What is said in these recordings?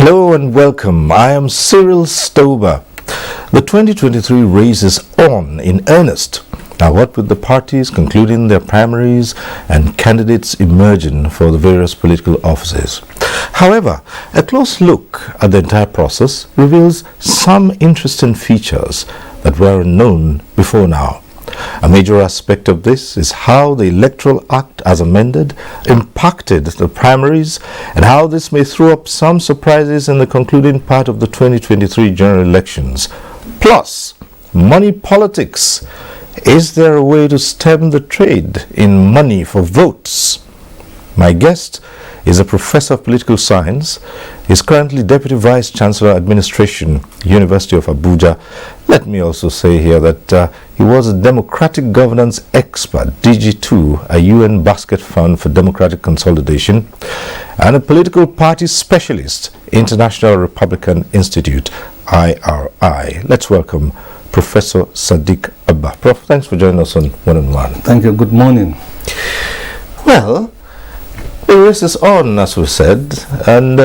Hello and welcome. I am Cyril Stober. The 2023 race is on in earnest. Now, what with the parties concluding their primaries and candidates emerging for the various political offices? However, a close look at the entire process reveals some interesting features that were unknown before now. A major aspect of this is how the Electoral Act as amended impacted the primaries and how this may throw up some surprises in the concluding part of the 2023 general elections. Plus, money politics. Is there a way to stem the trade in money for votes? My guest is a professor of political science. He's currently Deputy Vice Chancellor Administration, University of Abuja. Let me also say here that he was a democratic governance expert, DG2, a UN basket fund for democratic consolidation, and a political party specialist, International Republican Institute, IRI. Let's welcome Professor Sadiq Abba. Prof, thanks for joining us on One-on-One. Thank you. Good morning. Well, the race is on, as we said, and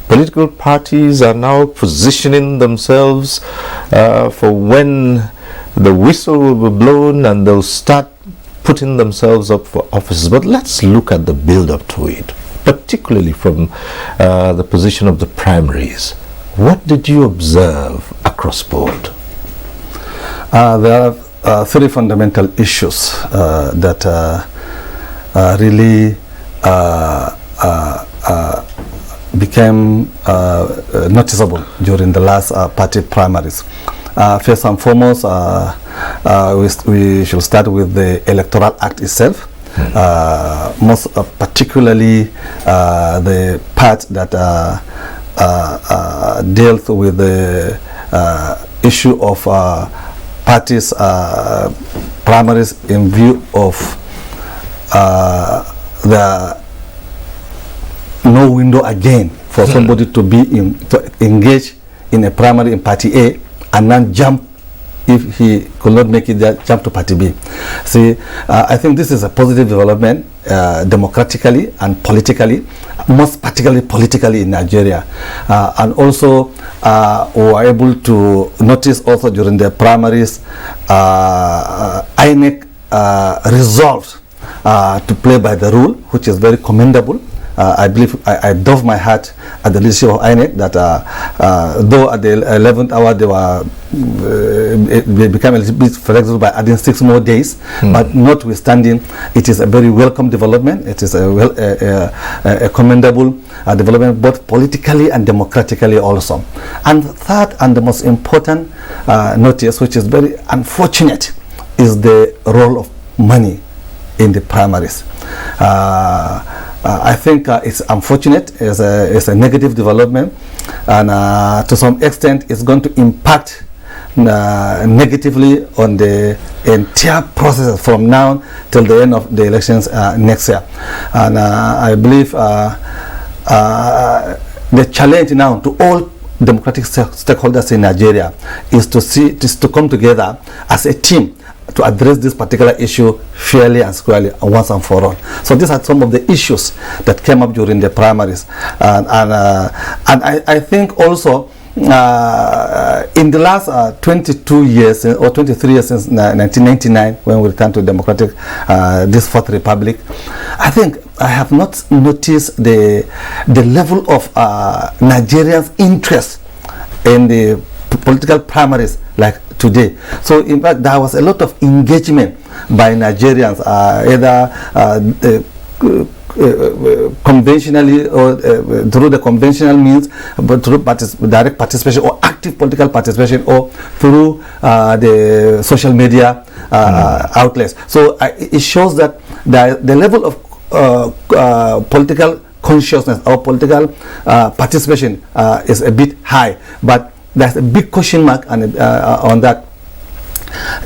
political parties are now positioning themselves for when the whistle will be blown and they'll start putting themselves up for offices. But let's look at the build-up to it, particularly from the position of the primaries. What did you observe across board? There are three fundamental issues that really became noticeable during the last party primaries. First and foremost, we should start with the Electoral Act itself, most particularly the part that dealt with the issue of parties' primaries in view of the no window again for somebody to engage in a primary in party A and then jump if he could not make it jump to party B. See, I think this is a positive development democratically and politically, most particularly politically in Nigeria. And also we were able to notice also during the primaries INEC resolved to play by the rule, which is very commendable. I believe I dove my hat at the leadership of INEC that though at the 11th hour they became a little bit flexible by adding 6 more days, but notwithstanding, it is a very welcome development. It is a commendable development both politically and democratically also. And third and the most important notice, which is very unfortunate, is the role of money in the primaries. I think it's unfortunate, it's a negative development, and to some extent it's going to impact negatively on the entire process from now till the end of the elections next year. And I believe the challenge now to all democratic stakeholders in Nigeria is to come together as a team to address this particular issue fairly and squarely once and for all. So these are some of the issues that came up during the primaries, and I think also in the last 22 years or 23 years since 1999, when we returned to democratic this Fourth Republic, I think I have not noticed the level of Nigerians' interest in the political primaries like today. So in fact there was a lot of engagement by Nigerians, either conventionally or through the conventional means, but through direct participation or active political participation, or through the social media outlets. So it shows that the level of political consciousness or political participation is a bit high, but there's a big question mark on that.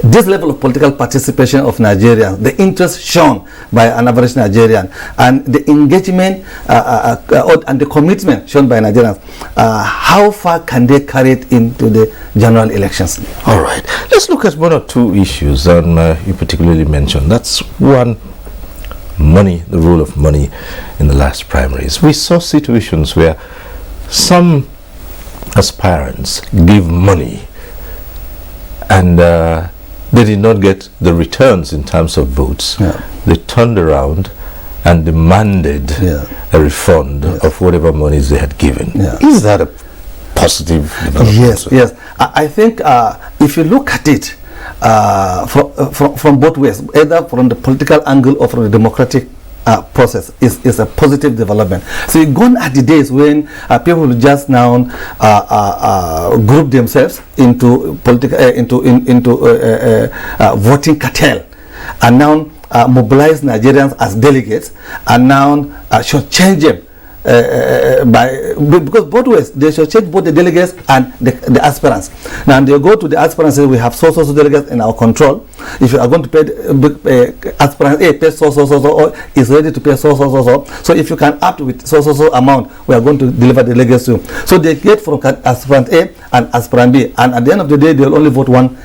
This level of political participation of Nigerians, the interest shown by an average Nigerian, and the engagement and the commitment shown by Nigerians, how far can they carry it into the general elections? All right, let's look at one or two issues that you particularly mentioned. That's one, money, the role of money in the last primaries. We saw situations where some aspirants give money and they did not get the returns in terms of votes. Yeah. They turned around and demanded a refund of whatever monies they had given. Yeah. Is that a positive development? Yes, yes. I think if you look at it from both ways, either from the political angle or from the democratic process, is a positive development. So you've gone at the days when people just now group themselves into political voting cartel, and now mobilize Nigerians as delegates, and now should change them because both ways they should change both the delegates and the aspirants. Now they go to the aspirants and say, we have so delegates in our control. If you are going to pay aspirant A, pay so is ready to pay so. So if you can act with so amount, we are going to deliver the delegates to you. So they get from aspirant A and aspirant B, and at the end of the day they will only vote one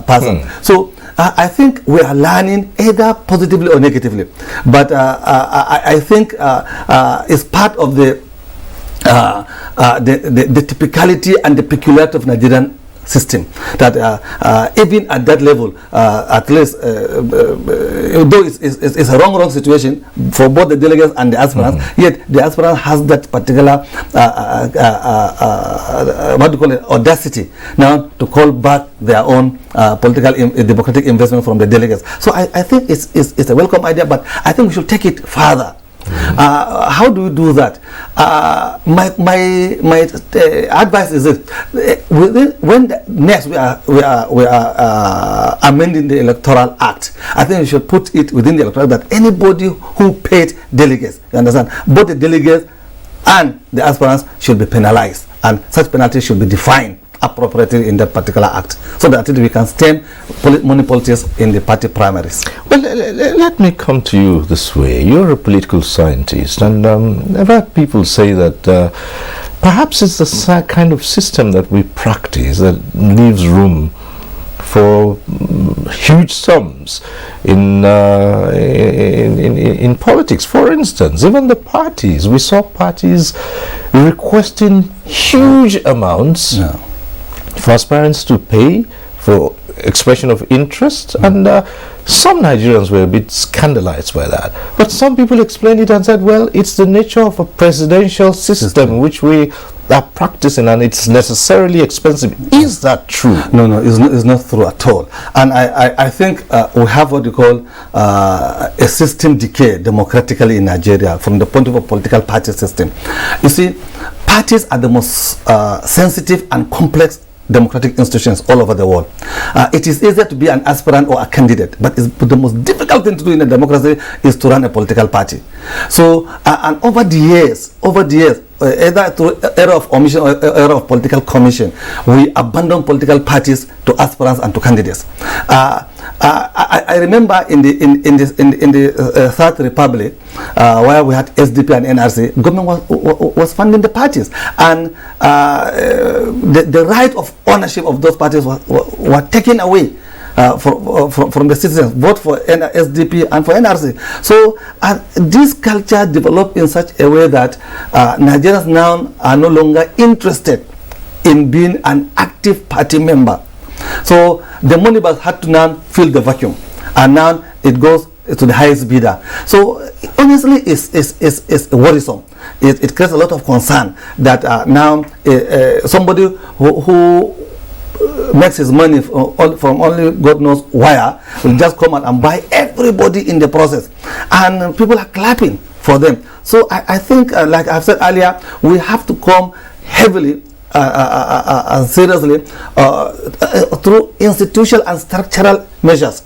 person. So I think we are learning either positively or negatively, but I think it's part of the typicality and the peculiarity of Nigerian system, that even at that level, at least, though it's a wrong situation for both the delegates and the aspirants, yet the aspirant has that particular what do you call it, audacity now to call back their own political democratic investment from the delegates. So I think it's a welcome idea, but I think we should take it further. How do we do that? My advice is this: when next we are amending the Electoral Act, I think we should put it within the Electoral Act that anybody who paid delegates, you understand, both the delegates and the aspirants should be penalized, and such penalties should be defined appropriately in that particular act, so that we can stem money politics in the party primaries. Well, let me come to you this way. You're a political scientist, and I've heard people say that perhaps it's the kind of system that we practice that leaves room for huge sums in politics. For instance, even the parties, we saw parties requesting huge amounts for aspirants to pay for expression of interest, and some Nigerians were a bit scandalized by that. But some people explained it and said, well, it's the nature of a presidential system which we are practicing, and it's necessarily expensive. Is that true? No, it's not true at all. And I think we have what you call a system decay democratically in Nigeria from the point of a political party system. You see, parties are the most sensitive and complex democratic institutions all over the world. It is easier to be an aspirant or a candidate, but the most difficult thing to do in a democracy is to run a political party. So, and over the years, either through era of omission or era of political commission, we abandon political parties to aspirants and to candidates. I remember in the Third Republic, where we had SDP and NRC, government was funding the parties, and the right of ownership of those parties were taken away from the citizens, both for SDP and for NRC. So this culture developed in such a way that Nigerians now are no longer interested in being an active party member. So the money bag had to now fill the vacuum, and now it goes to the highest bidder. So honestly, it's worrisome. It creates a lot of concern that now somebody who makes his money from only God knows where will just come out and buy everybody in the process, and people are clapping for them. So I think, like I've said earlier, we have to come heavily and seriously through institutional and structural measures,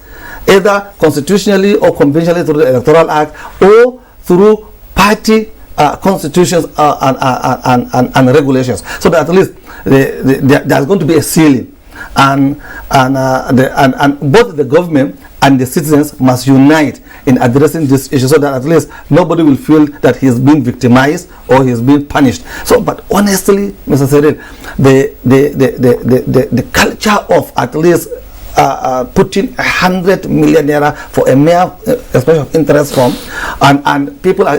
either constitutionally or conventionally through the Electoral Act, or through party constitutions and regulations, so that at least there's going to be a ceiling, and both the government and the citizens must unite in addressing this issue, so that at least nobody will feel that he's being victimized or he's being punished. So, but honestly, Mr. Cyril, the culture of at least putting 100 million naira for a mere expression of interest form, and people are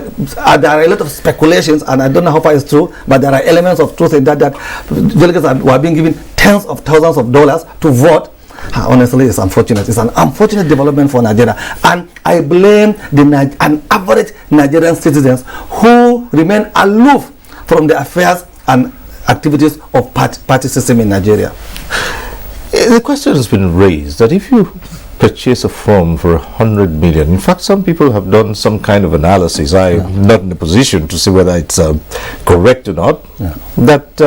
there are a lot of speculations, and I don't know how far it's true, but there are elements of truth in that delegates were being given tens of thousands of dollars to vote. Honestly, it's unfortunate. It's an unfortunate development for Nigeria, and I blame an average Nigerian citizens who remain aloof from the affairs and activities of party system in Nigeria. The question has been raised that if you purchase a form for 100 million, in fact, some people have done some kind of analysis. I'm not in a position to say whether it's correct or not. That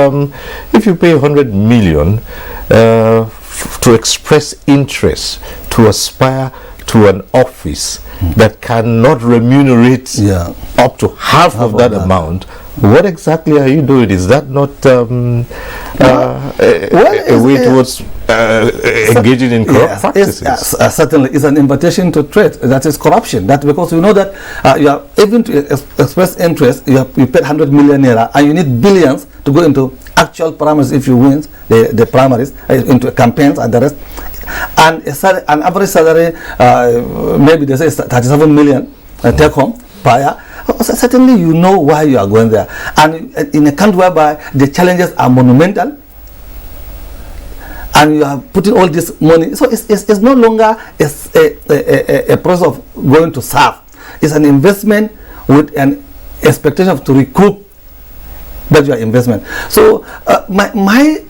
if you pay 100 million to express interest, to aspire to an office that cannot remunerate up to half of that amount, what exactly are you doing? Is that not a way towards engaging in corrupt practices? Certainly, it's an invitation to trade. That is corruption. That because you know that you are even to express interest, you paid 100 million naira, and you need billions to go into actual primaries if you win the primaries, into campaigns and the rest. And an average salary, maybe they say 37 million take home per year. Certainly you know why you are going there, and in a country whereby the challenges are monumental and you are putting all this money, so it's no longer a process of going to serve. It's an investment with an expectation to recoup that your investment. So my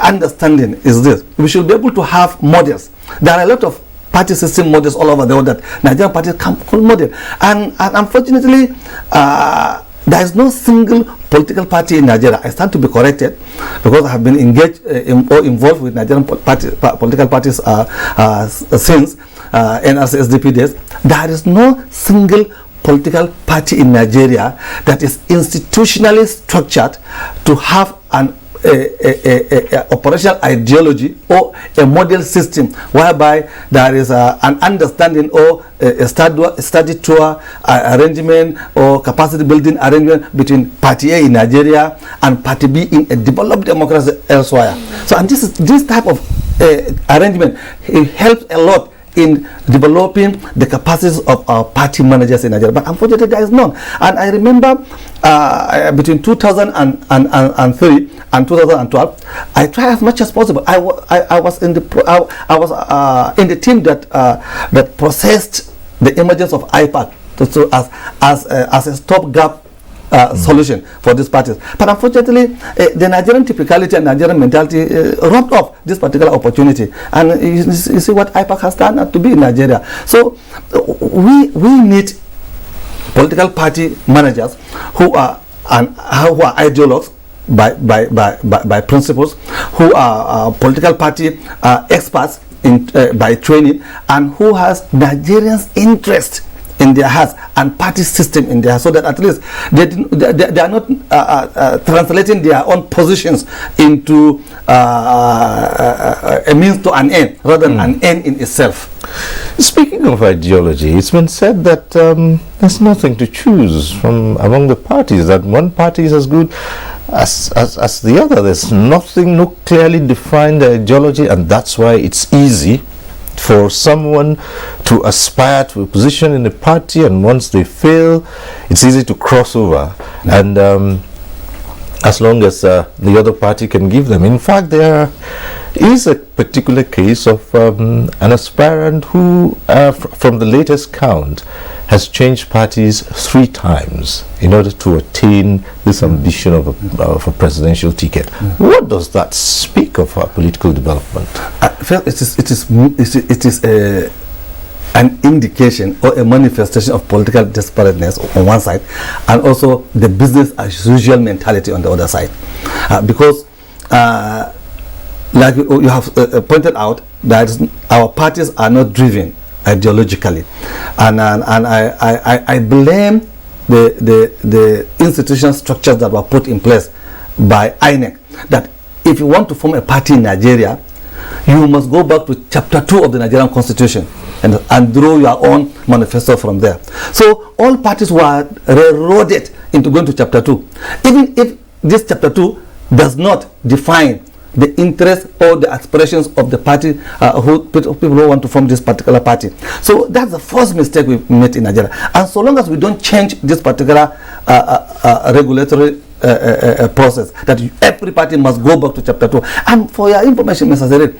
understanding is this: we should be able to have models. There are a lot of party system models all over the world that Nigerian parties can model, and unfortunately there is no single political party in Nigeria. I stand to be corrected because I have been engaged or involved with Nigerian political parties since NRC SDP days. There is no single political party in Nigeria that is institutionally structured to have an operational ideology or a model system whereby there is an understanding or a study tour arrangement or capacity building arrangement between Party A in Nigeria and Party B in a developed democracy elsewhere. So, and this type of arrangement, it helps a lot in developing the capacities of our party managers in Nigeria. But unfortunately, there is none. And I remember between 2003 and 2012, I tried as much as possible. I was in the team that processed the emergence of IPAC as a stopgap solution for these parties. But unfortunately, the Nigerian typicality and Nigerian mentality robbed off this particular opportunity. And you see what IPAC has turned out to be in Nigeria. So we need political party managers who are ideologues by principles, who are political party experts by training, and who has Nigerians' interest in their hearts and party system in their hearts, so that at least they are not translating their own positions into a means to an end rather than an end in itself. Speaking of ideology, it's been said that there's nothing to choose from among the parties, that one party is as good as the other. There's nothing, no clearly defined ideology, and that's why it's easy for someone to aspire to a position in the party, and once they fail, it's easy to cross over. And as long as the other party can give them. In fact, there is a particular case of an aspirant who, from the latest count, has changed parties 3 times in order to attain this ambition of a presidential ticket. What does that speak of our political development? It is an indication or a manifestation of political desperateness on one side, and also the business as usual mentality on the other side. Because like you have pointed out, that our parties are not driven ideologically, and I blame the institutional structures that were put in place by INEC, that if you want to form a party in Nigeria, you must go back to chapter 2 of the Nigerian Constitution and draw your own manifesto from there. So all parties were railroaded into going to chapter 2, even if this chapter 2 does not define the interests or the aspirations of the party, people who want to form this particular party. So that's the first mistake we made in Nigeria. And so long as we don't change this particular regulatory process, that every party must go back to chapter 2. And for your information, Mr. Sadiq,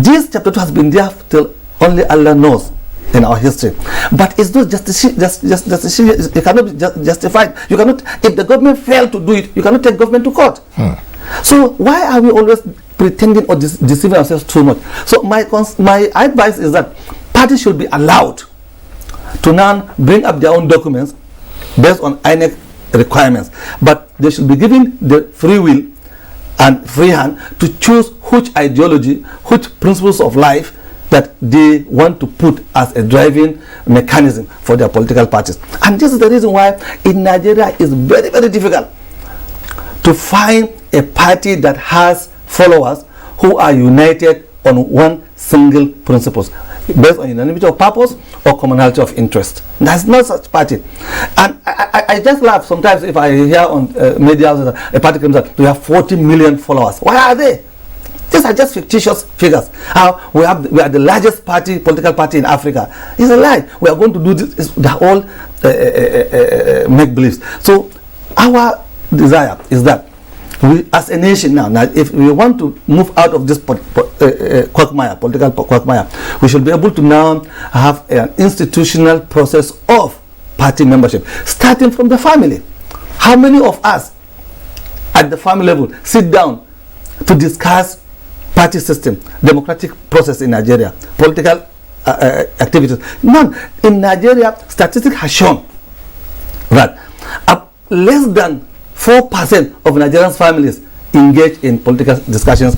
this chapter 2 has been there till only Allah knows in our history. But it's not just it cannot be justified. You cannot, if the government failed to do it, you cannot take government to court. So why are we always pretending or deceiving ourselves too much? So my advice is that parties should be allowed to now bring up their own documents based on INEC requirements, but they should be given the free will and free hand to choose which ideology, which principles of life that they want to put as a driving mechanism for their political parties. And this is the reason why in Nigeria it's very, very difficult to find a party that has followers who are united on one single principle, based on unanimity of purpose or commonality of interest. There's no such party. And I just laugh sometimes if I hear on media a party comes out, we have 40 million followers. Why are they? These are just fictitious figures. We are the largest political party in Africa. It's a lie. We are going to do this. They're all make-believes. So our desire is that we, as a nation now, if we want to move out of this quagmire, political quagmire, we should be able to now have an institutional process of party membership, starting from the family. How many of us at the family level sit down to discuss party system, democratic process in Nigeria, political activities? None. In Nigeria, statistics has shown that less than 4% of Nigerian families engage in political discussions,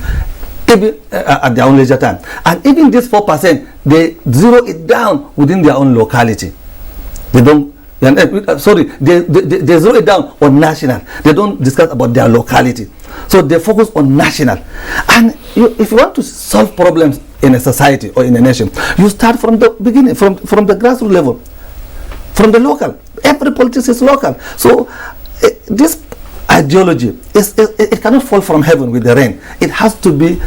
even at their own leisure time. And even this 4%, they zero it down within their own locality. They don't, they zero it down on national. They don't discuss about their locality. So they focus on national. And if you want to solve problems in a society or in a nation, you start from the beginning, from the grassroots level, from the local. Every politics is local. So this ideology it cannot fall from heaven with the rain. It has to be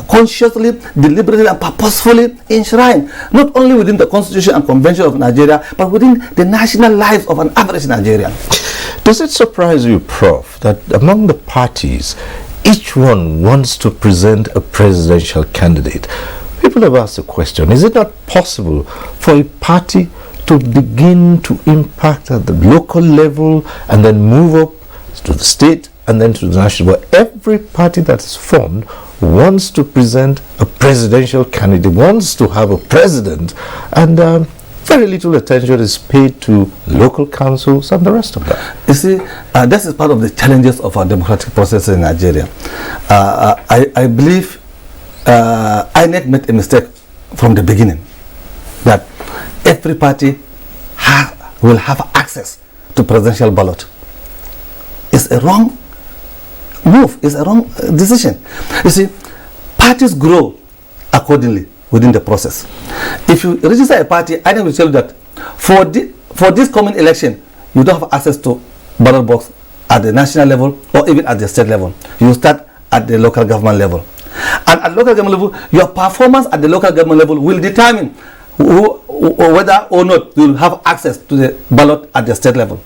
consciously, deliberately, and purposefully enshrined, not only within the Constitution and Convention of Nigeria, but within the national lives of an average Nigerian. Does it surprise you, Prof, that among the parties, each one wants to present a presidential candidate? People have asked the question, is it not possible for a party to begin to impact at the local level and then move up to the state and then to the national? But every party that is formed wants to present a presidential candidate, wants to have a president, and very little attention is paid to local councils and the rest of that. You see, this is part of the challenges of our democratic process in Nigeria. I believe INEC made a mistake from the beginning, that every party will have access to presidential ballot. It's a wrong move. It's a wrong decision. You see, parties grow accordingly within the process. If you register a party, I will tell you that for this coming election, you don't have access to ballot box at the national level or even at the state level. You start at the local government level. And at local government level, your performance at the local government level will determine whether or not you will have access to the ballot at the state level.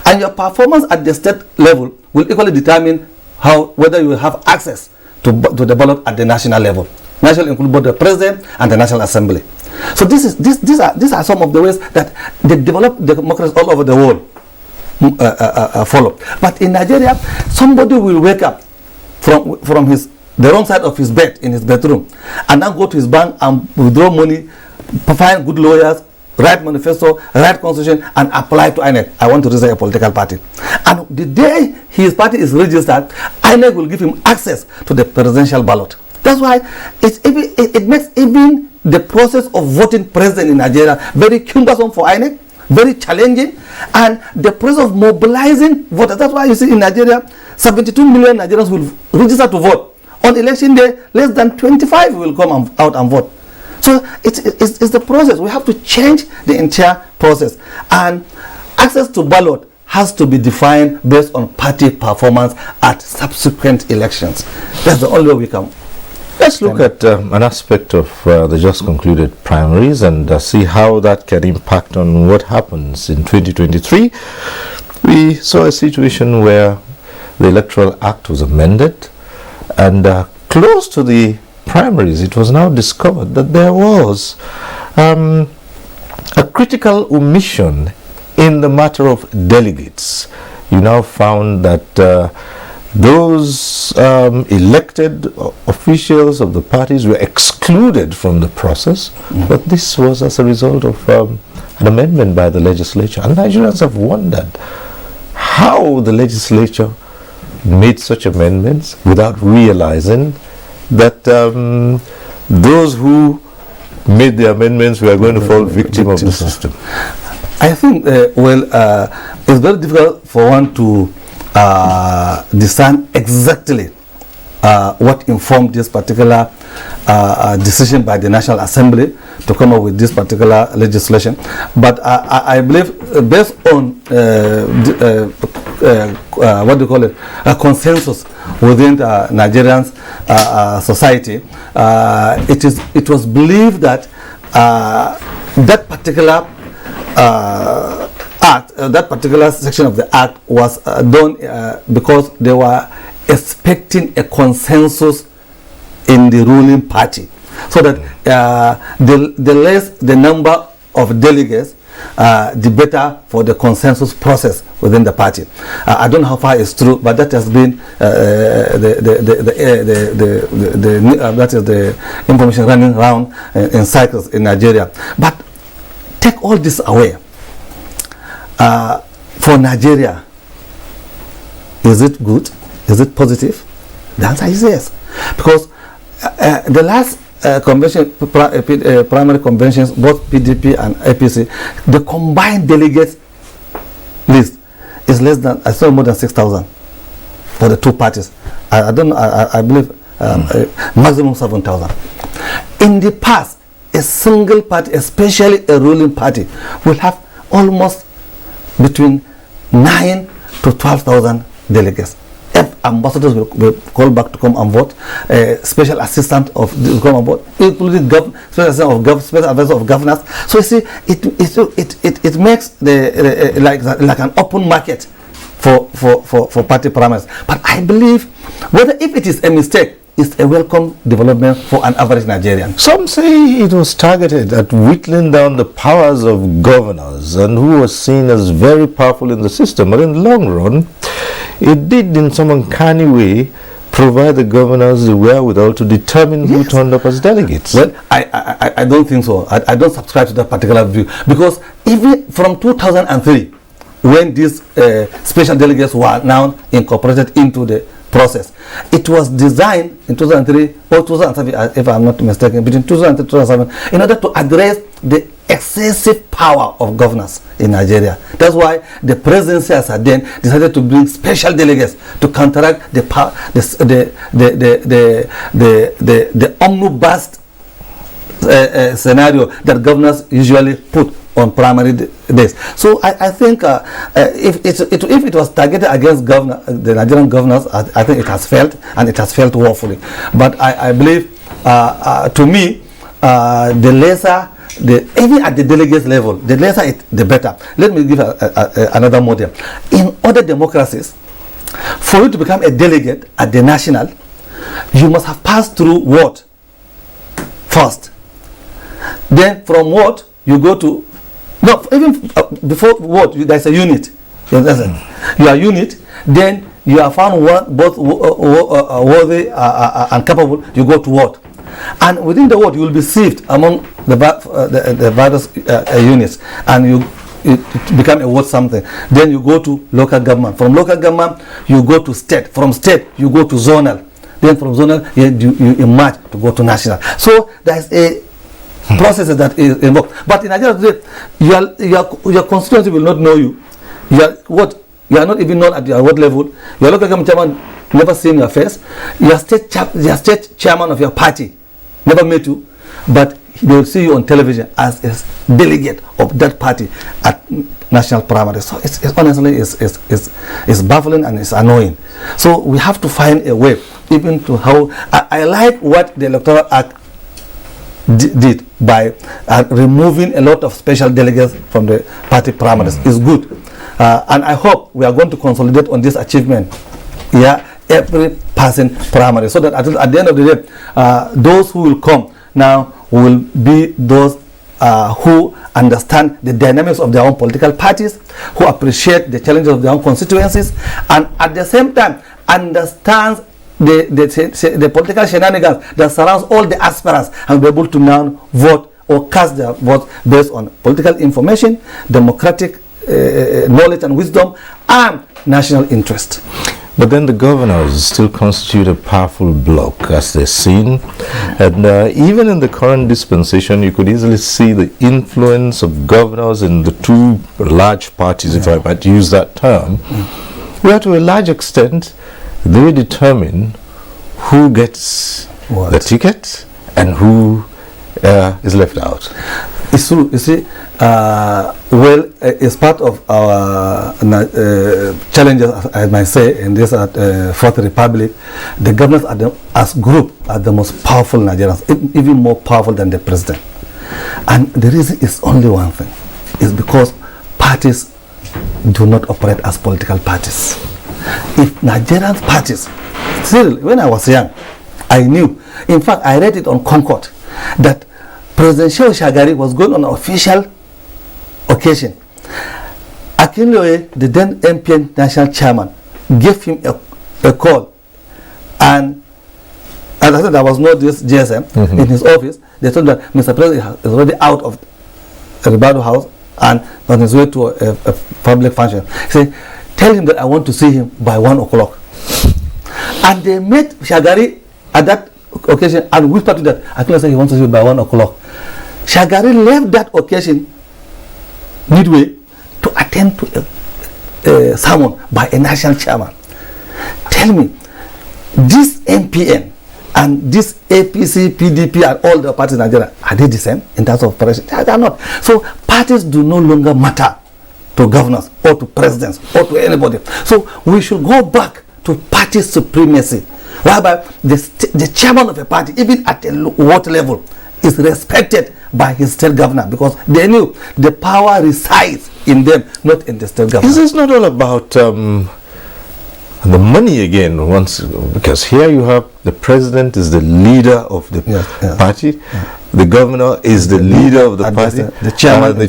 And your performance at the state level will equally determine whether you will have access to the ballot at the national level. National include both the president and the National Assembly. So these are some of the ways that they develop democracy all over the world follow. But in Nigeria, somebody will wake up from the wrong side of his bed in his bedroom and then go to his bank and withdraw money, find good lawyers, write manifesto, write constitution, and apply to INEC. I want to register a political party. And the day his party is registered, INEC will give him access to the presidential ballot. That's why it makes even the process of voting president in Nigeria very cumbersome for INEC, very challenging, and the process of mobilizing voters. That's why you see in Nigeria, 72 million Nigerians will register to vote. On election day, less than 25 will come out and vote. So it's the process. We have to change the entire process. And access to ballot has to be defined based on party performance at subsequent elections. That's the only way we can. Let's look at an aspect of the just concluded primaries and see how that can impact on what happens in 2023. We saw a situation where the Electoral Act was amended, and close to the primaries, it was now discovered that there was a critical omission in the matter of delegates. You now found that those elected officials of the parties were excluded from the process, but this was as a result of an amendment by the legislature. And Nigerians have wondered how the legislature made such amendments without realizing that those who made the amendments were going to fall victim of the system. I think, it's very difficult for one to discern exactly what informed this particular decision by the National Assembly to come up with this particular legislation. But I believe, based on what do you call it, a consensus within the Nigerian society, it was believed that that particular act, that particular section of the act was done because they were expecting a consensus in the ruling party, so that the less the number of delegates, the better for the consensus process within the party. I don't know how far it's true, but that has been that is the information running around in cycles in Nigeria. But take all this away. For Nigeria, is it good? Is it positive? The answer is yes, because the last convention, primary conventions, both PDP and APC, the combined delegates list is less than, I saw more than 6,000 for the two parties. I don't know, I believe maximum 7,000. In the past, a single party, especially a ruling party, will have almost between 9 to 12,000 delegates. If ambassadors will call back to come and vote, special assistant will come and vote, including special advisor of governors. So you see, it makes the like an open market for party primaries. But I believe, whether if it is a mistake, it's a welcome development for an average Nigerian. Some say it was targeted at whittling down the powers of governors and who was seen as very powerful in the system. But in the long run, it did in some uncanny way provide the governors the wherewithal to determine who turned up as delegates. Well, I don't think so. I don't subscribe to that particular view, because even from 2003, when these special delegates were now incorporated into the process, it was designed in 2003 or 2007, if I'm not mistaken, between 2003 and 2007, in order to address the excessive power of governors in Nigeria. That's why the presidency as a then decided to bring special delegates to counteract the power, the omnibus scenario that governors usually put on primary days. So I think if it was targeted against the Nigerian governors, I think it has failed, and it has failed woefully. But I believe, to me, the lesser, even at the delegates level, the lesser it, the better. Let me give another model. In other democracies, for you to become a delegate at the national, you must have passed through what first. Then from what you go to, no, even before what, there's a unit. You understand? You are unit, then you are found both worthy and capable, you go to what? And within the ward, you will be sieved among the various units, and you become a ward something. Then you go to local government. From local government, you go to state. From state, you go to zonal. Then from zonal, you emerge to go to national. So there is a process that is involved. But in Nigeria today, your constituency will not know you. You are not even known at your ward level. Your local government chairman never seen your face. Your state chairman of your party never met you, but they will see you on television as a delegate of that party at national primaries. So it's honestly it's baffling and it's annoying. So we have to find a way, even to how I like what the Electoral Act did by removing a lot of special delegates from the party primaries. Is good, and I hope we are going to consolidate on this achievement. Yeah, every person primary, so that at the end of the day, those who will come now will be those who understand the dynamics of their own political parties, who appreciate the challenges of their own constituencies, and at the same time understands the political shenanigans that surrounds all the aspirants, and be able to now vote or cast their vote based on political information, democratic knowledge and wisdom, and national interest. But then the governors still constitute a powerful bloc, as they're seen. And even in the current dispensation, you could easily see the influence of governors in the two large parties, if I might use that term, where to a large extent, they determine who gets the ticket and who is left out. It's true. You see, it's part of our challenges, I might say, in this Fourth Republic. The governors as group are the most powerful Nigerians, even more powerful than the president. And the reason is only one thing: is because parties do not operate as political parties. If Nigerian parties, still, when I was young, I knew. In fact, I read it on Concord that President Shehu Shagari was going on an official occasion. Akinloye, the then MPN national chairman, gave him a call, and as I said, there was no this GSM in his office. They told that Mr. President is already out of Ribado House and on his way to a public function. He said, tell him that I want to see him by 1 o'clock. And they met Shagari at that occasion and whispered to that Akinloye said he wants to see you by 1 o'clock. Shagari left that occasion midway to attend to a sermon by a national chairman. Tell me, this MPN and this APC, PDP, and all the parties in Nigeria, are they the same in terms of operation? They are not. So parties do no longer matter to governors or to presidents or to anybody. So we should go back to party supremacy, whereby the chairman of a party, even at a what level, is respected by his state governor, because they knew the power resides in them, not in the state governor. Is this not all about the money again? Because here you have the president is the leader of the party, the governor is the leader of the party, the chairman,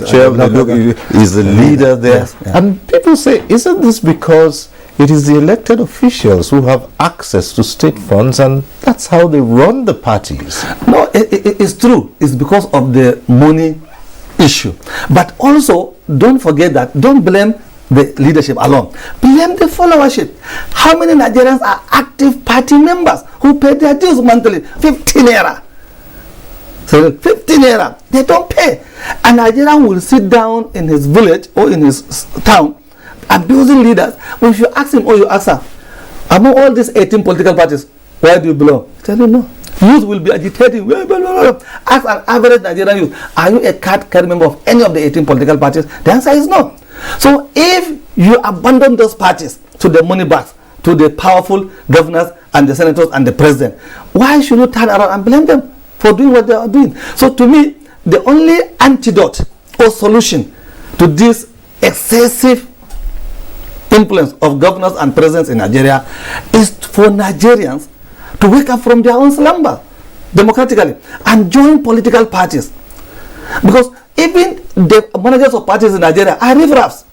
is the leader there. And people say, isn't this because it is the elected officials who have access to state funds, and that's how they run the parties? No, it's true. It's because of the money issue. But also, don't forget that, don't blame the leadership alone. Blame the followership. How many Nigerians are active party members who pay their dues monthly? 15 naira. So 15 naira. They don't pay. A Nigerian will sit down in his village or in his town abusing leaders. When you ask him or you ask her, among all these 18 political parties, where do you belong? He tell you no. Youth will be agitating. Ask an average Nigerian youth, are you a card-carrying member of any of the 18 political parties? The answer is no. So if you abandon those parties to the money bags, to the powerful governors and the senators and the president, why should you turn around and blame them for doing what they are doing? So to me, the only antidote or solution to this excessive influence of governors and presidents in Nigeria is for Nigerians to wake up from their own slumber democratically and join political parties. Because even the managers of parties in Nigeria are riffraffs.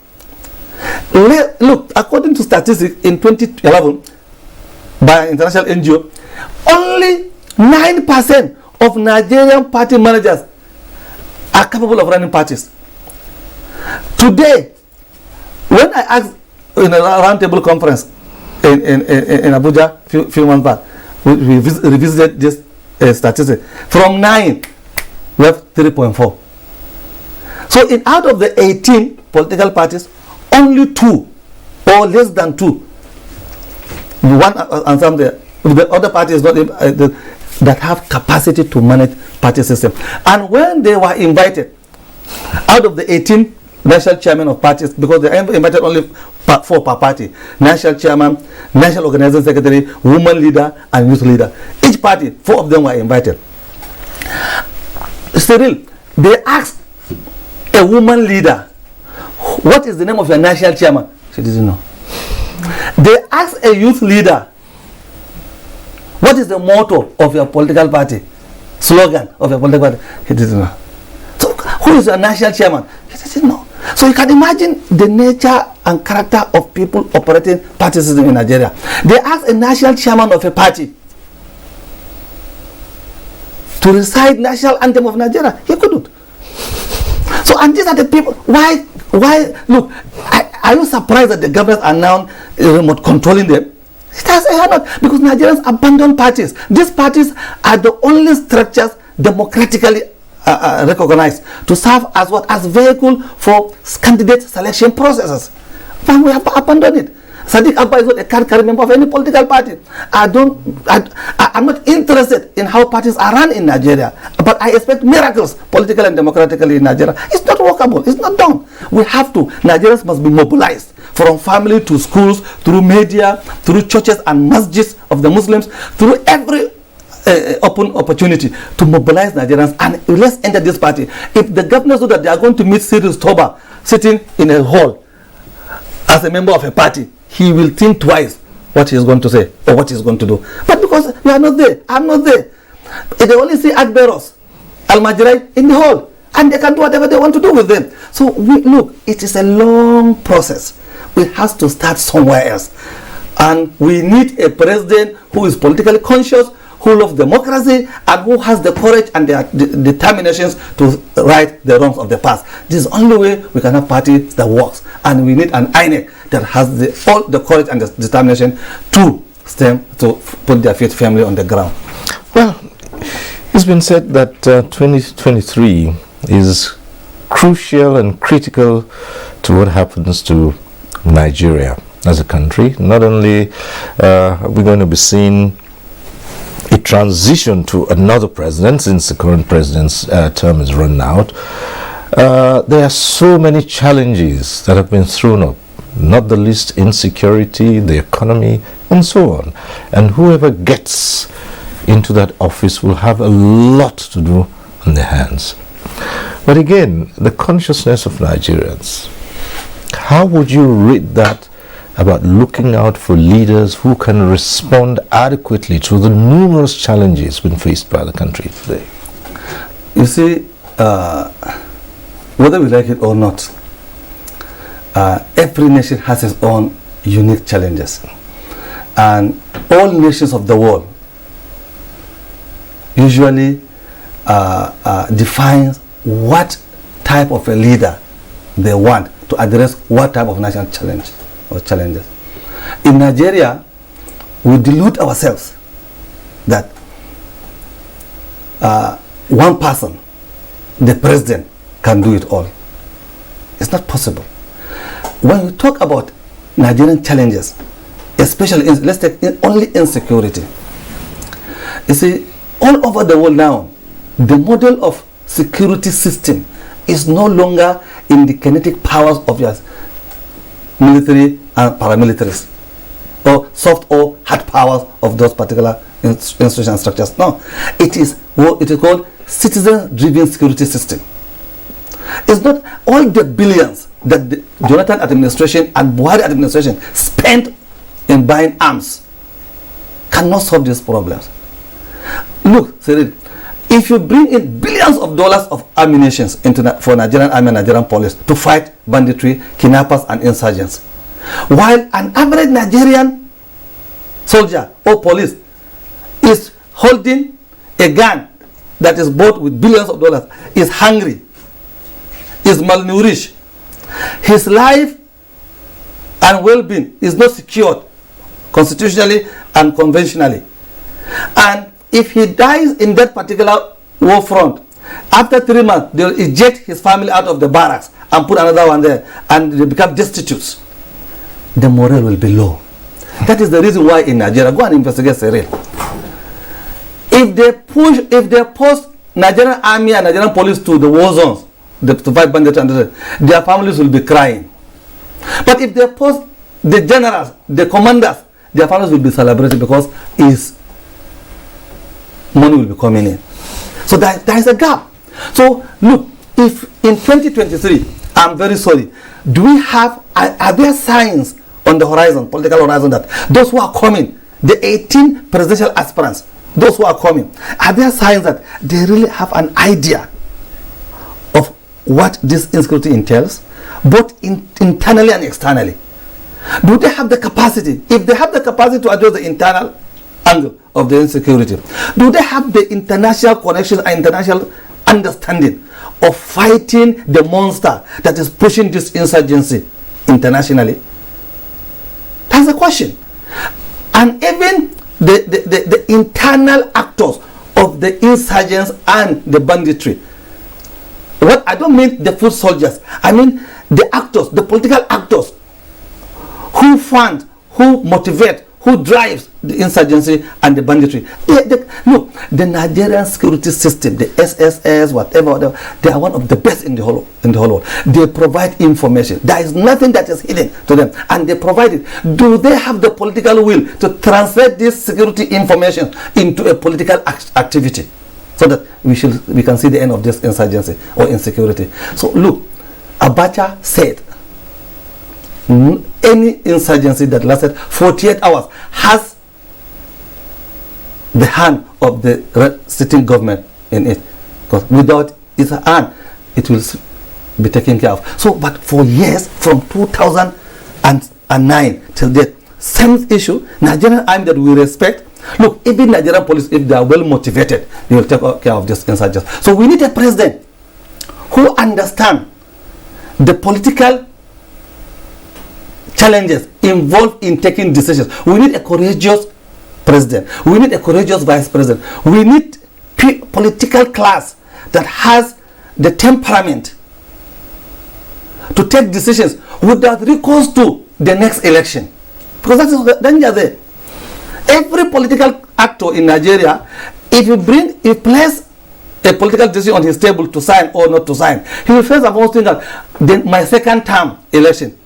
Look, according to statistics in 2011 by an international NGO, only 9% of Nigerian party managers are capable of running parties. Today, when I asked in a roundtable conference in Abuja few months back, we revisited this statistic. From 9, we have 3.4. So out of the 18 political parties, only 2 or less than 2, one and some the other parties not that have capacity to manage party system. And when they were invited, out of the 18 national chairman of parties, because they invited only 4 per party. National chairman, national organizing secretary, woman leader, and youth leader. Each party, 4 of them were invited. Cyril, they asked a woman leader, what is the name of your national chairman? She didn't know. They asked a youth leader, what is the motto of your political party? Slogan of your political party? He didn't know. So, who is your national chairman? He didn't know. So you can imagine the nature and character of people operating party system in Nigeria. They asked a national chairman of a party to recite national anthem of Nigeria. He couldn't. So, and these are the people. Why? Look, are you surprised that the governments are now remote controlling them? It has not, because Nigerians abandon parties. These parties are the only structures democratically recognized to serve as what? As vehicle for candidate selection processes. But we have abandoned it. Sadiq Abba is not a card-carrying member of any political party. I'm not interested in how parties are run in Nigeria, but I expect miracles politically and democratically in Nigeria. It's not workable. It's not done. We have to. Nigerians must be mobilized from family to schools, through media, through churches and masjids of the Muslims, through every open opportunity to mobilize Nigerians, and let's enter this party. If the governors know that they are going to meet Cyril Stoba sitting in a hall as a member of a party, he will think twice what he is going to say or what he is going to do. But because we are not there, I'm not there. They only see Akberos, Al-Majrai in the hall, and they can do whatever they want to do with them. So look, it is a long process. We have to start somewhere else. And we need a president who is politically conscious, who loves democracy, and who has the courage and the determinations to right the wrongs of the past. This is the only way we can have party that works. And we need an INEC that has all the courage and the determination to put their feet firmly on the ground. Well, it's been said that 2023 is crucial and critical to what happens to Nigeria as a country. Not only are we going to be seeing a transition to another president, since the current president's term is run out, there are so many challenges that have been thrown up, not the least insecurity, the economy, and so on. And whoever gets into that office will have a lot to do on their hands. But again, the consciousness of Nigerians, how would you read that about looking out for leaders who can respond adequately to the numerous challenges being faced by the country today? You see, whether we like it or not, every nation has its own unique challenges. And all nations of the world usually define what type of a leader they want to address what type of national challenge or challenges. In Nigeria, we delude ourselves that one person, the president, can do it all. It's not possible. When we talk about Nigerian challenges, especially let's take only insecurity. You see, all over the world now, the model of security system is no longer in the kinetic powers of your military and paramilitaries, or soft or hard powers of those particular institutions and structures. No, it is called citizen-driven security system. It's not all the billions that the Jonathan administration and Buhari administration spent in buying arms cannot solve these problems. Look, Cyril, if you bring in billions of dollars of ammunition for Nigerian army and Nigerian police to fight banditry, kidnappers, and insurgents, while an average Nigerian soldier or police is holding a gun that is bought with billions of dollars, is hungry, is malnourished, his life and well-being is not secured constitutionally and conventionally, and if he dies in that particular war front, after 3 months, they will eject his family out of the barracks and put another one there, and they become destitute. The morale will be low. That is the reason why in Nigeria, go and investigate Cyril. If they post Nigerian army and Nigerian police to the war zones, to fight banditry, their families will be crying. But if they post the generals, the commanders, their families will be celebrating because money will be coming in. So there is a gap. So look, if in 2023, I'm very sorry, are there signs on the horizon, political horizon, that those who are coming, the 18 presidential aspirants, those who are coming, are there signs that they really have an idea of what this insecurity entails, both internally and externally? Do they have the capacity? If they have the capacity to address the internal angle of the insecurity, do they have the international connections and international understanding of fighting the monster that is pushing this insurgency internationally? That's the question. And even the internal actors of the insurgents and the banditry. What I don't mean the foot soldiers, I mean the actors, the political actors who fund, who motivate, who drives the insurgency and the banditry. Look, the Nigerian security system, the SSS, whatever, they are one of the best in the whole world. They provide information. There is nothing that is hidden to them, and they provide it. Do they have the political will to translate this security information into a political activity, so that we can see the end of this insurgency or insecurity? So look, Abuja said any insurgency that lasted 48 hours has the hand of the sitting government in it, because without its hand it will be taken care of. So, but for years, from 2009 till date, same issue. Nigerian army that we respect, look, even Nigerian police, if they are well motivated, they will take care of this insurgency. So we need a president who understands the political challenges involved in taking decisions. We need a courageous president. We need a courageous vice president. We need political class that has the temperament to take decisions without recourse to the next election, because that is the danger there. Every political actor in Nigeria, if you place a political decision on his table to sign or not to sign, he will face about thing that then my second term election,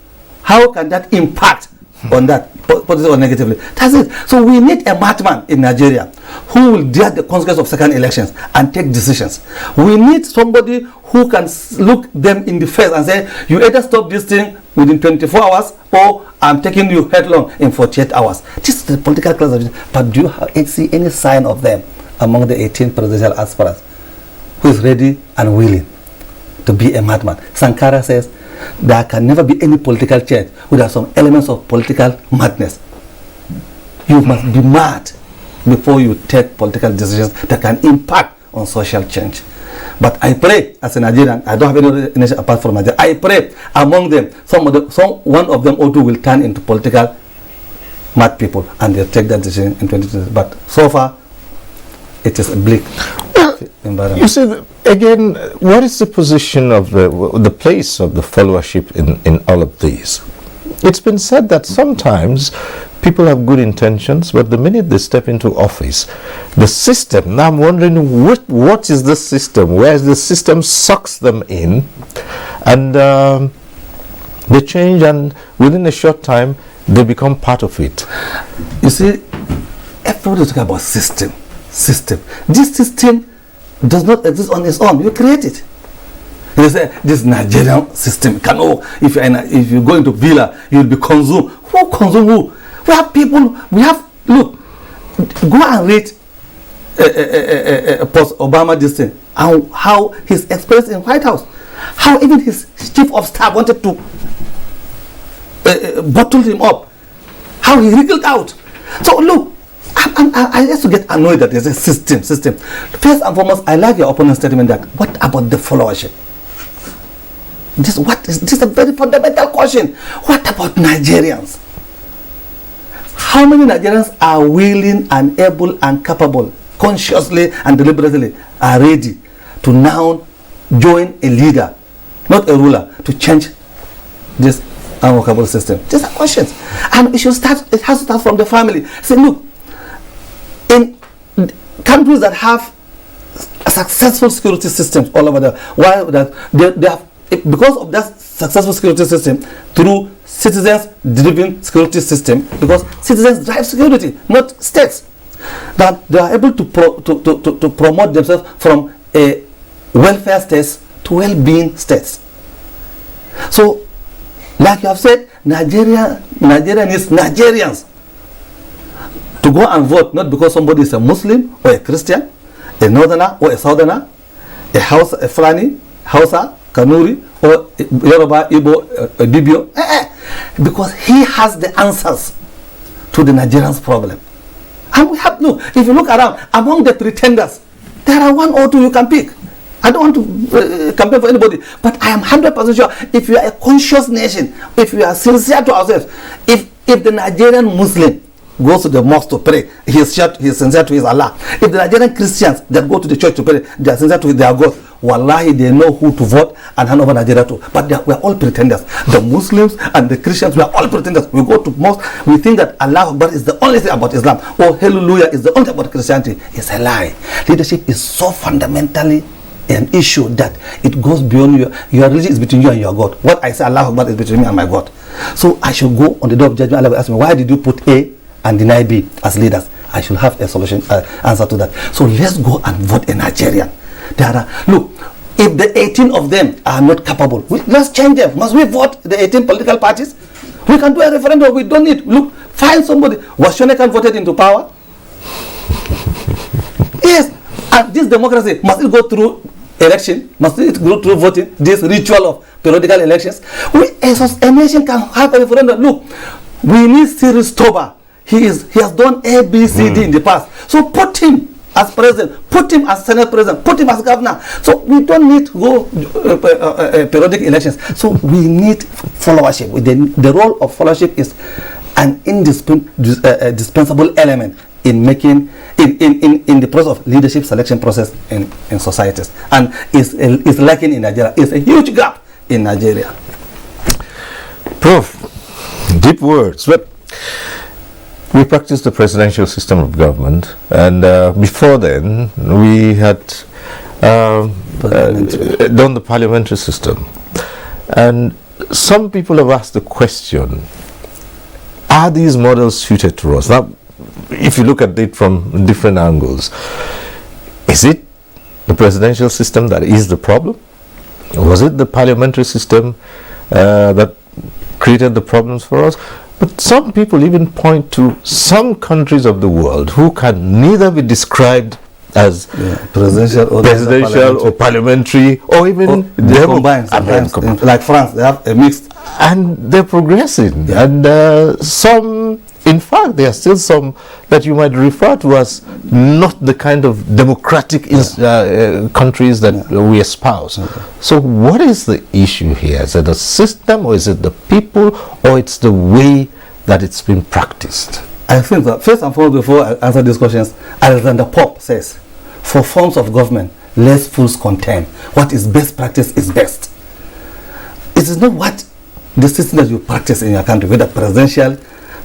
how can that impact on that, positively or negatively? That's it. So we need a madman in Nigeria who will deal the consequences of second elections and take decisions. We need somebody who can look them in the face and say, you either stop this thing within 24 hours or I'm taking you headlong in 48 hours. This is the political class. But do you see any sign of them among the 18 presidential aspirants who is ready and willing to be a madman? Sankara says, there can never be any political change without some elements of political madness. You must be mad before you take political decisions that can impact on social change. But I pray, as a Nigerian, I don't have any nation apart from Nigeria, I pray among them, one of them or two will turn into political mad people and they'll take that decision in 2020. But so far, it is a bleak environment. You see, again, what is the position of the place of the followership in all of these? It's been said that sometimes people have good intentions, but the minute they step into office, the system, now I'm wondering what is the system, where the system sucks them in, and they change, and within a short time, they become part of it. You see, everybody is talking about system. This system does not exist on its own. You create it. You say this Nigerian system can if you go into villa, you'll be consumed. Who consume who? We have people. Look. Go and read post Obama this thing and how his experience in White House, how even his chief of staff wanted to bottle him up, how he wriggled out. So look. I used to get annoyed that there's a system. First and foremost, I like your opponent's statement that what about the followership? This is a very fundamental question. What about Nigerians? How many Nigerians are willing and able and capable, consciously and deliberately, are ready to now join a leader, not a ruler, to change this unworkable system? These are questions. And it has to start from the family. Say, look, in countries that have successful security systems all over the why that they have because of that successful security system through citizens-driven security system, because citizens drive security, not states. That they are able to promote themselves from a welfare states to well-being states. So, like you have said, Nigeria needs Nigerians to go and vote, not because somebody is a Muslim or a Christian, a Northerner or a Southerner, a Hausa, a Fulani, Hausa, Kanuri, or Yoruba, Igbo, Dibio, because he has the answers to the Nigerians' problem. And we have, no, if you look around, among the pretenders, there are one or two you can pick. I don't want to campaign for anybody, but I am 100% sure if you are a conscious nation, if you are sincere to ourselves, if the Nigerian Muslim goes to the mosque to pray, he is sincere to his Allah. If the Nigerian Christians that go to the church to pray, they are sincere to their God, wallahi, they know who to vote and hand over Nigeria to. But we are all pretenders. The Muslims and the Christians, we are all pretenders. We go to mosque, we think that Allah Akbar is the only thing about Islam, or Hallelujah is the only thing about Christianity. It's a lie. Leadership is so fundamentally an issue that it goes beyond your religion is between you and your God. What I say Allah Akbar is between me and my God. So I should go on the day of judgment. Allah will ask me, why did you put A and deny B as leaders? I should have a solution answer to that. So let's go and vote a Nigerian. Look, if the 18 of them are not capable, let's change them. Must we vote the 18 political parties? We can do a referendum. We don't need. Look, find somebody. Was Shonekan voted into power? Yes. And this democracy, must it go through election? Must it go through voting? This ritual of periodical elections? A nation can have a referendum. Look, we need Cyril Stoba. He has done A, B, C, D in the past. So put him as president, put him as senate president, put him as governor. So we don't need to go periodic elections. So we need followership. The role of followership is an indispensable element in making in the process of leadership selection process in societies, and is lacking in Nigeria. It's a huge gap in Nigeria. Prof, deep words, but we practice the presidential system of government, and before then we had done the parliamentary system. And some people have asked the question, are these models suited to us? Now, if you look at it from different angles, is it the presidential system that is the problem? Or was it the parliamentary system that created the problems for us? But some people even point to some countries of the world who can neither be described as presidential or parliamentary or even combined. Like France, they have a mixed, and they're progressing. And some, in fact, there are still some that you might refer to as not the kind of democratic countries that we espouse. So what is the issue here? Is it the system, or is it the people, or it's the way that it's been practiced? I think that first and foremost, before I answer these questions, Alexander Pope says, for forms of government, less fools contend. What is best practice is best. It is not what the system that you practice in your country, whether presidential,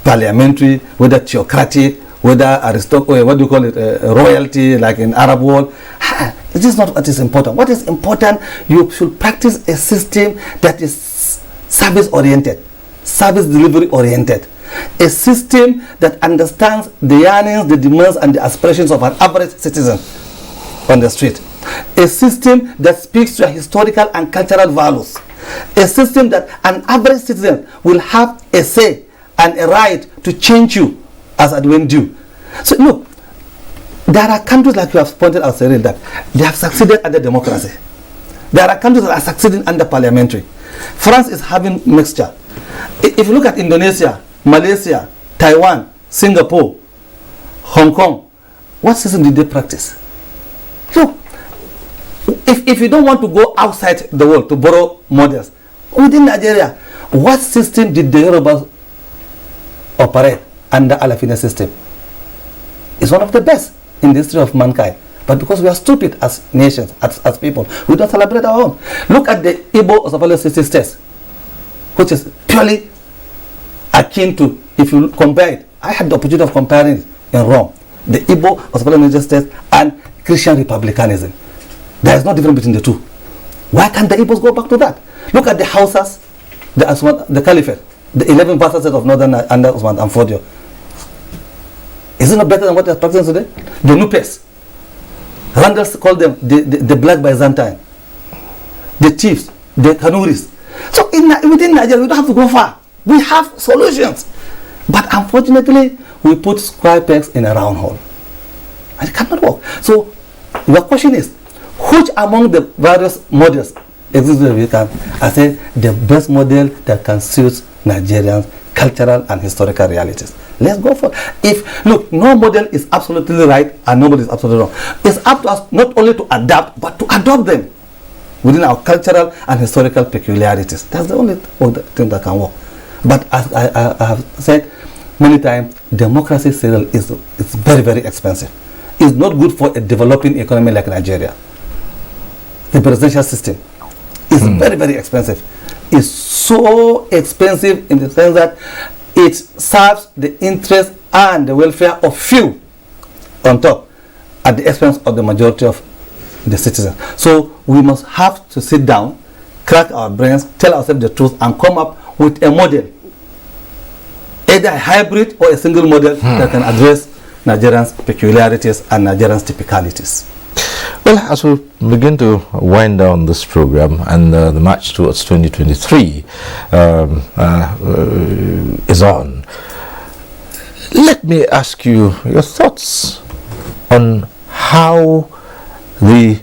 parliamentary, whether theocratic, whether aristocratic, what do you call it, royalty, like in Arab world. It is not what is important. What is important, you should practice a system that is service-oriented, service delivery-oriented. A system that understands the yearnings, the demands, and the aspirations of an average citizen on the street. A system that speaks to historical and cultural values. A system that an average citizen will have a say and a right to change you as and when due. So look, there are countries, like you have pointed out, Cyril, that they have succeeded under democracy. There are countries that are succeeding under parliamentary. France is having mixture. If you look at Indonesia, Malaysia, Taiwan, Singapore, Hong Kong, what system did they practice? Look, if you don't want to go outside the world to borrow models, within Nigeria, what system did the Yorubas operate under Alafina system? It's one of the best in the history of mankind. But because we are stupid as nations, as people, we don't celebrate our own. Look at the Igbo Osapalo 60 states, which is purely akin to, if you compare it, I had the opportunity of comparing it in Rome, the Igbo Osapalo states and Christian republicanism. There is no difference between the two. Why can't the Igbos go back to that? Look at the Hausas, the Caliphate, the 11 vassals of Northern under Usman and Fodio. Is it not better than what they are practicing today? The Nupes. Randalls called them the Black Byzantine. The chiefs, the Kanuris. So within Nigeria, we don't have to go far. We have solutions. But unfortunately, we put square pegs in a round hole. And it cannot work. So the question is, which among the various models exists in Africa? I say the best model that can suit Nigerians' cultural and historical realities. Let's go for it. Look, no model is absolutely right and no model is absolutely wrong. It's up to us not only to adapt, but to adopt them within our cultural and historical peculiarities. That's the only thing that can work. But as I have said many times, democracy is very, very expensive. It's not good for a developing economy like Nigeria. The presidential system is very, very expensive. It's so expensive in the sense that it serves the interest and the welfare of few on top at the expense of the majority of the citizens. So we must have to sit down, crack our brains, tell ourselves the truth, and come up with a model, either a hybrid or a single model that can address Nigerians' peculiarities and Nigerians' typicalities. Well, as we begin to wind down this program and the march towards 2023 is on, let me ask you your thoughts on how the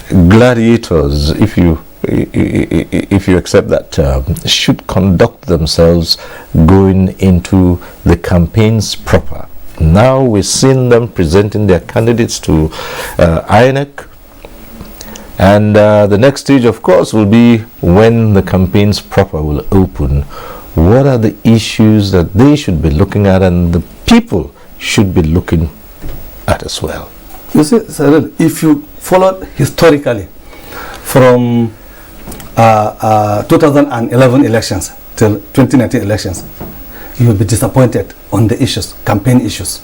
gladiators, if you accept that term, should conduct themselves going into the campaigns proper. Now we're seeing them presenting their candidates to INEC, and the next stage, of course, will be when the campaigns proper will open. What are the issues that they should be looking at and the people should be looking at as well? You see, Cyril, if you follow historically from 2011 elections till 2019 elections, you will be disappointed on the issues, campaign issues.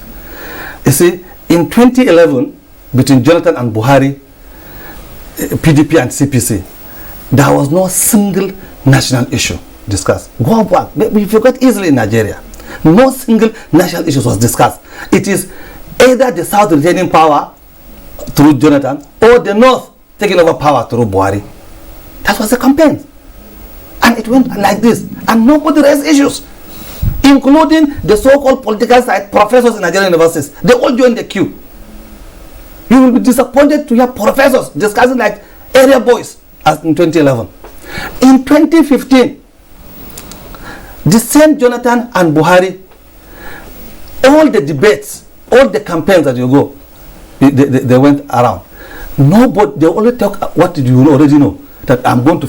You see, in 2011, between Jonathan and Buhari, PDP and CPC, there was no single national issue discussed. Go back, we forgot easily in Nigeria. No single national issue was discussed. It is either the South retaining power through Jonathan or the North taking over power through Buhari. That was the campaign. And it went like this. And nobody raised issues, including the so-called political side professors in Nigerian universities. They all joined the queue. You will be disappointed to hear professors discussing like area boys as in 2011. In 2015, the same Jonathan and Buhari, all the debates, all the campaigns that you go, they went around. Nobody, they only talk what you already know, that I'm going to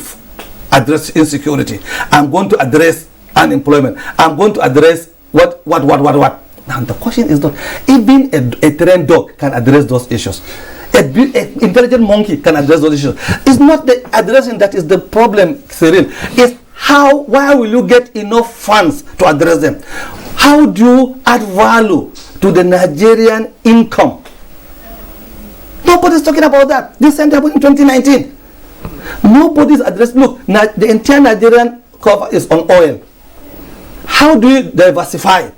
address insecurity, I'm going to address unemployment, I'm going to address what. Now the question is not, even a trained dog can address those issues. An intelligent monkey can address those issues. It's not the addressing that is the problem, Cyril. It's why will you get enough funds to address them? How do you add value to the Nigerian income? Nobody's talking about that. This happened in 2019. Nobody's addressing. Look, the entire Nigerian cover is on oil. How do you diversify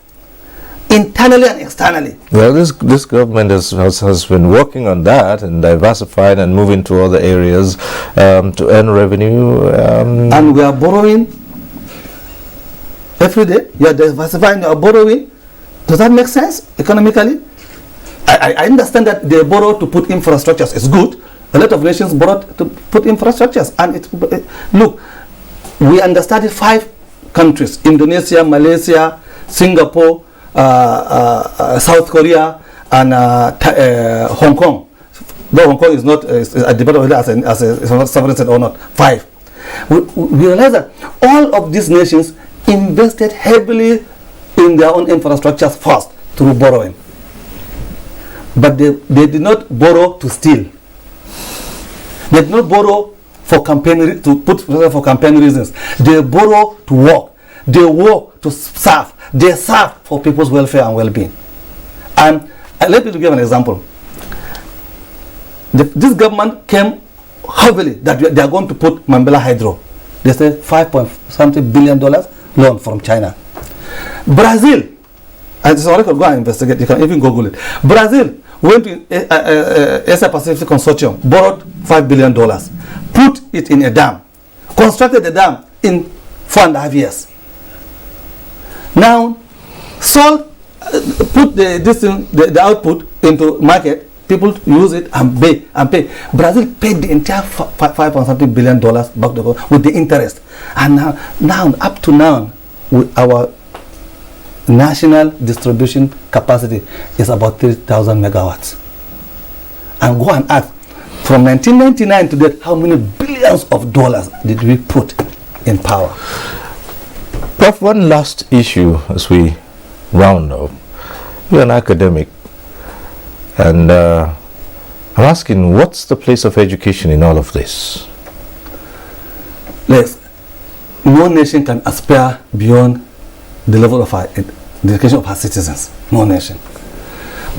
internally and externally? Well, this government has been working on that and diversifying and moving to other areas to earn revenue. And we are borrowing every day. You are diversifying, you are borrowing. Does that make sense economically? I understand that they borrow to put infrastructures. It's good. A lot of nations borrow to put infrastructures. And look, we understudied 5 countries: Indonesia, Malaysia, Singapore, South Korea, and Hong Kong. Though Hong Kong is not a debate whether as a sovereign state or not. 5. We realize that all of these nations invested heavily in their own infrastructures first through borrowing. But they did not borrow to steal. They did not borrow for campaign reasons. They borrow to work. They work to serve. They serve for people's welfare and well-being. And let me give an example. This government came heavily that they are going to put Mambila Hydro. They say $5.something billion loan from China. Brazil, and it's already go and investigate. You can even Google it. Brazil went to Asia Pacific Consortium, borrowed $5 billion, put it in a dam, constructed the dam in 4.5 years. Now, sold, put the output into market. People use it and pay. Brazil paid the entire $5.something billion back with the interest. And now up to now, our national distribution capacity is about 3,000 megawatts. And go and ask, from 1999 to date, how many billions of dollars did we put in power? Prof, one last issue as we round up. You're an academic, and I'm asking, what's the place of education in all of this? Yes, no nation can aspire beyond the level of the education of our citizens. No nation.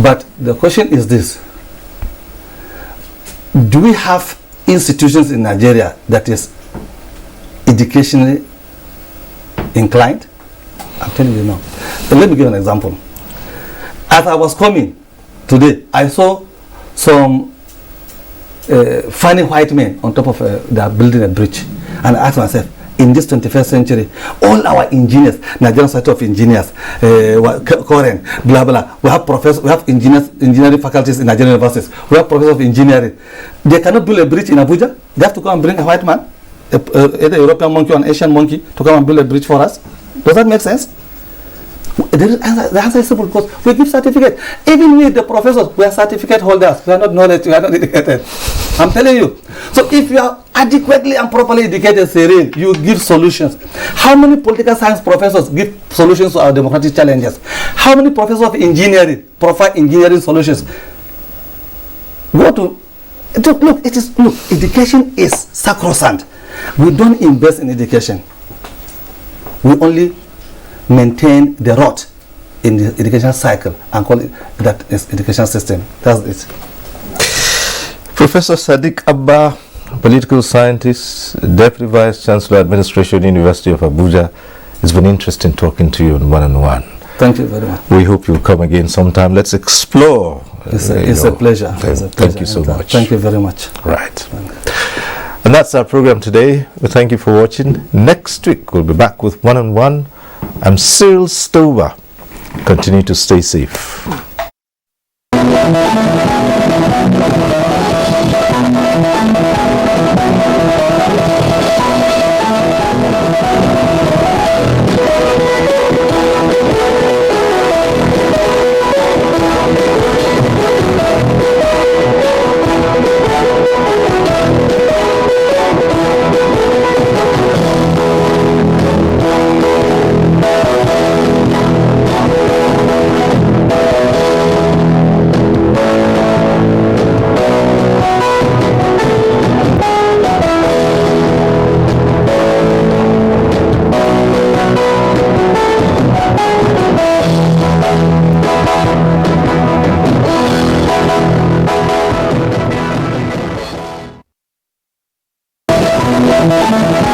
But the question is this: do we have institutions in Nigeria that is educationally inclined? I'm telling you no. So let me give an example. As I was coming today, I saw some funny white men on top of they are building a bridge, and I asked myself, in this 21st century, all our engineers, Nigerian Society of Engineers, Koren, blah blah, we have professors, we have engineering faculties in Nigerian universities, we have professors of engineering. They cannot build a bridge in Abuja. They have to come and bring a white man, either a European monkey or an Asian monkey, to come and build a bridge for us. Does that make sense? The answer is simple, because we give certificate. Even we, the professors, we are certificate holders. We are not knowledge, we are not educated. I'm telling you. So if you are adequately and properly educated, Cyril, you give solutions. How many political science professors give solutions to our democratic challenges? How many professors of engineering provide engineering solutions? Go to look. Education is sacrosanct. We don't invest in education. We only maintain the rot in the education cycle and call it that is education system. That's it. Professor Sadiq Abba, political scientist, Deputy Vice Chancellor, Administration, University of Abuja. It's been interesting talking to you on one-on-one. Thank you very much. We hope you'll come again sometime. Let's explore. It's a pleasure. Thank you so much. Thank you very much. Right. And that's our program today. We thank you for watching. Next week, we'll be back with one-on-one. I'm Cyril Stover. Continue to stay safe. Thank you.